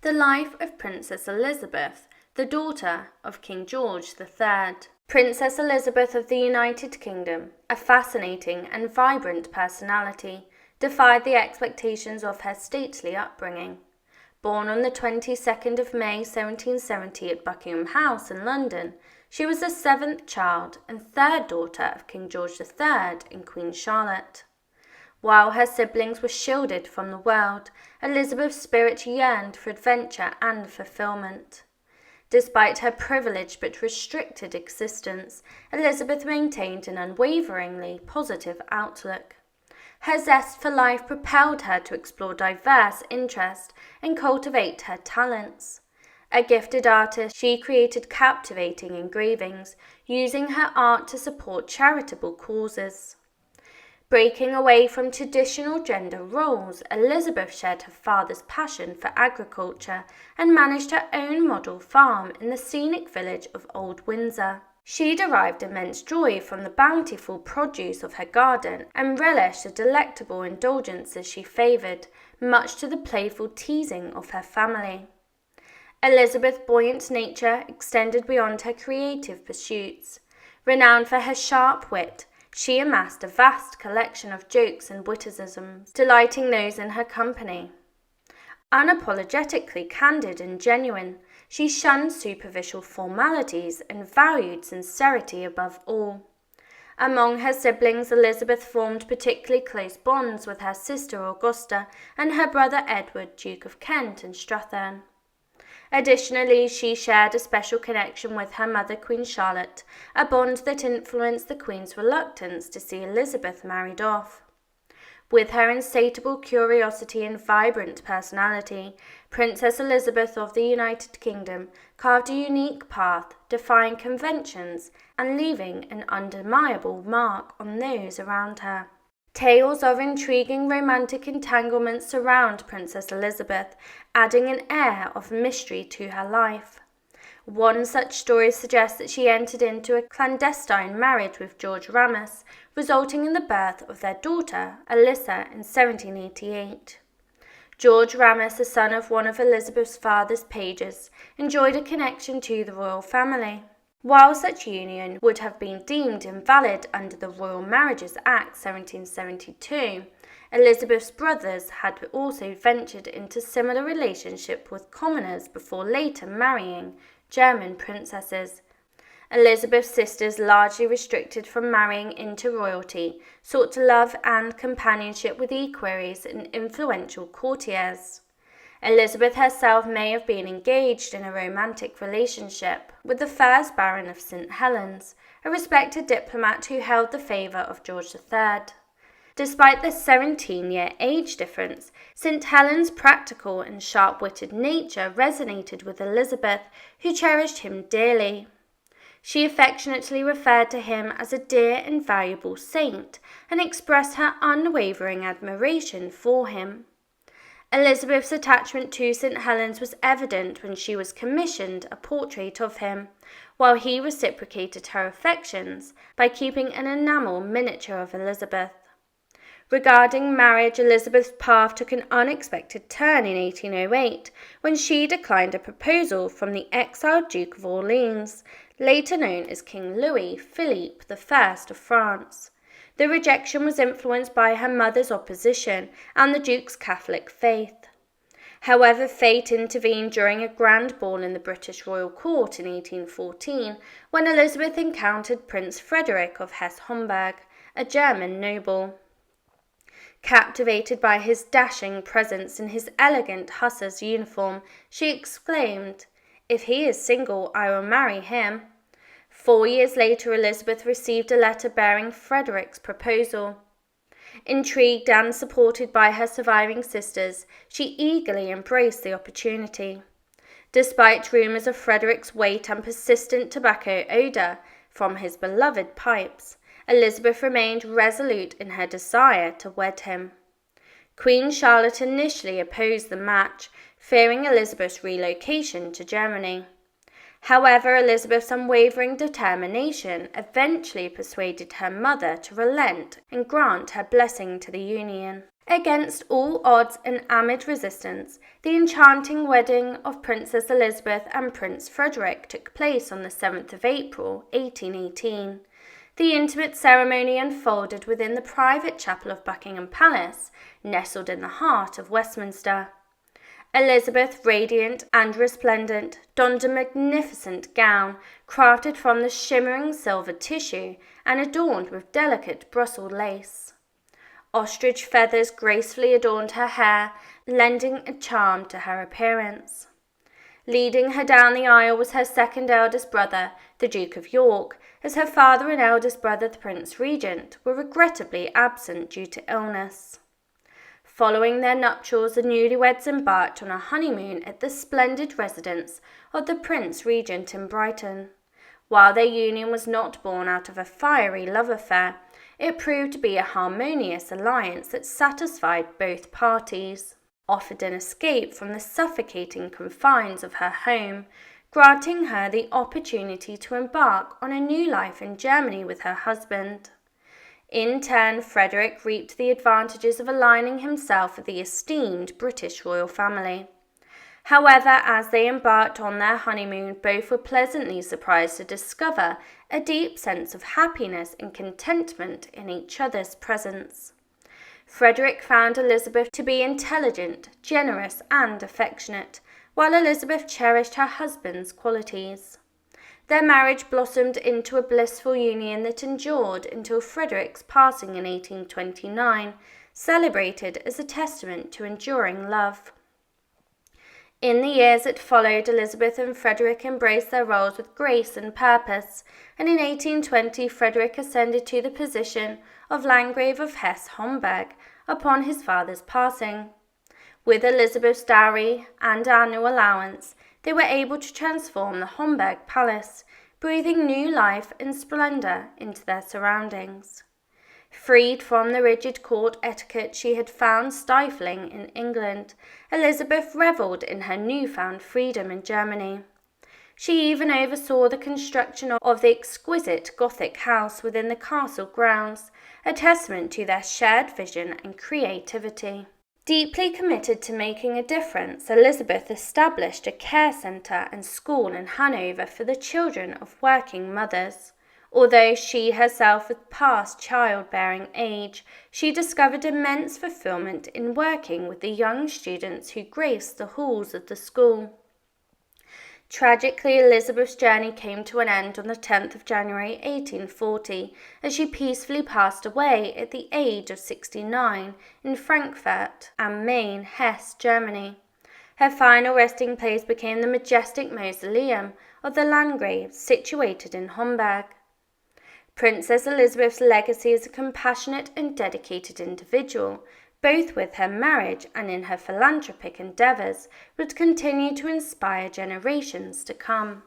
The life of Princess Elizabeth, the daughter of King George III. Princess Elizabeth of the United Kingdom, a fascinating and vibrant personality, defied the expectations of her stately upbringing. Born on the 22nd of May 1770 at Buckingham House in London, she was the seventh child and third daughter of King George III and Queen Charlotte. While her siblings were shielded from the world, Elizabeth's spirit yearned for adventure and fulfillment. Despite her privileged but restricted existence, Elizabeth maintained an unwaveringly positive outlook. Her zest for life propelled her to explore diverse interests and cultivate her talents. A gifted artist, she created captivating engravings, using her art to support charitable causes. Breaking away from traditional gender roles, Elizabeth shared her father's passion for agriculture and managed her own model farm in the scenic village of Old Windsor. She derived immense joy from the bountiful produce of her garden and relished the delectable indulgences she favoured, much to the playful teasing of her family. Elizabeth's buoyant nature extended beyond her creative pursuits. Renowned for her sharp wit, she amassed a vast collection of jokes and witticisms, delighting those in her company. Unapologetically candid and genuine, she shunned superficial formalities and valued sincerity above all. Among her siblings, Elizabeth formed particularly close bonds with her sister Augusta and her brother Edward, Duke of Kent and Strathearn. Additionally, she shared a special connection with her mother, Queen Charlotte, a bond that influenced the Queen's reluctance to see Elizabeth married off. With her insatiable curiosity and vibrant personality, Princess Elizabeth of the United Kingdom carved a unique path, defying conventions and leaving an undeniable mark on those around her. Tales of intriguing romantic entanglements surround Princess Elizabeth, adding an air of mystery to her life. One such story suggests that she entered into a clandestine marriage with George Ramus, resulting in the birth of their daughter, Alyssa, in 1788. George Ramus, the son of one of Elizabeth's father's pages, enjoyed a connection to the royal family. While such union would have been deemed invalid under the Royal Marriages Act 1772, Elizabeth's brothers had also ventured into similar relationship with commoners before later marrying German princesses. Elizabeth's sisters, largely restricted from marrying into royalty, sought love and companionship with equerries and influential courtiers. Elizabeth herself may have been engaged in a romantic relationship with the first Baron of St. Helens, a respected diplomat who held the favour of George III. Despite the 17-year age difference, St. Helens' practical and sharp-witted nature resonated with Elizabeth, who cherished him dearly. She affectionately referred to him as a dear and valuable saint and expressed her unwavering admiration for him. Elizabeth's attachment to St. Helens was evident when she was commissioned a portrait of him, while he reciprocated her affections by keeping an enamel miniature of Elizabeth. Regarding marriage, Elizabeth's path took an unexpected turn in 1808 when she declined a proposal from the exiled Duke of Orleans, later known as King Louis Philippe I of France. The rejection was influenced by her mother's opposition and the Duke's Catholic faith. However, fate intervened during a grand ball in the British royal court in 1814, when Elizabeth encountered Prince Friedrich of Hesse-Homburg, a German noble. Captivated by his dashing presence in his elegant hussar's uniform, she exclaimed, "If he is single, I will marry him." 4 years later, Elizabeth received a letter bearing Frederick's proposal. Intrigued and supported by her surviving sisters, she eagerly embraced the opportunity. Despite rumours of Frederick's weight and persistent tobacco odour from his beloved pipes, Elizabeth remained resolute in her desire to wed him. Queen Charlotte initially opposed the match, fearing Elizabeth's relocation to Germany. However, Elizabeth's unwavering determination eventually persuaded her mother to relent and grant her blessing to the union. Against all odds and amid resistance, the enchanting wedding of Princess Elizabeth and Prince Friedrich took place on the 7th of April, 1818. The intimate ceremony unfolded within the private chapel of Buckingham Palace, nestled in the heart of Westminster. Elizabeth, radiant and resplendent, donned a magnificent gown crafted from the shimmering silver tissue and adorned with delicate Brussels lace. Ostrich feathers gracefully adorned her hair, lending a charm to her appearance. Leading her down the aisle was her second eldest brother, the Duke of York, as her father and eldest brother, the Prince Regent, were regrettably absent due to illness. Following their nuptials, the newlyweds embarked on a honeymoon at the splendid residence of the Prince Regent in Brighton. While their union was not born out of a fiery love affair, it proved to be a harmonious alliance that satisfied both parties, offered an escape from the suffocating confines of her home, granting her the opportunity to embark on a new life in Germany with her husband. In turn, Frederick reaped the advantages of aligning himself with the esteemed British royal family. However, as they embarked on their honeymoon, both were pleasantly surprised to discover a deep sense of happiness and contentment in each other's presence. Frederick found Elizabeth to be intelligent, generous, and affectionate, while Elizabeth cherished her husband's qualities. Their marriage blossomed into a blissful union that endured until Frederick's passing in 1829, celebrated as a testament to enduring love. In the years that followed, Elizabeth and Frederick embraced their roles with grace and purpose, and in 1820 Frederick ascended to the position of Landgrave of Hesse-Homburg upon his father's passing. With Elizabeth's dowry and annual allowance, they were able to transform the Homburg Palace, breathing new life and splendour into their surroundings. Freed from the rigid court etiquette she had found stifling in England, Elizabeth revelled in her newfound freedom in Germany. She even oversaw the construction of the exquisite Gothic house within the castle grounds, a testament to their shared vision and creativity. Deeply committed to making a difference, Elizabeth established a care centre and school in Hanover for the children of working mothers. Although she herself was past childbearing age, she discovered immense fulfillment in working with the young students who graced the halls of the school. Tragically, Elizabeth's journey came to an end on the 10th of January 1840, as she peacefully passed away at the age of 69 in Frankfurt am Main, Hesse, Germany. Her final resting place became the majestic mausoleum of the Landgraves, situated in Homburg. Princess Elizabeth's legacy as a compassionate and dedicated individual, both with her marriage and in her philanthropic endeavours, would continue to inspire generations to come.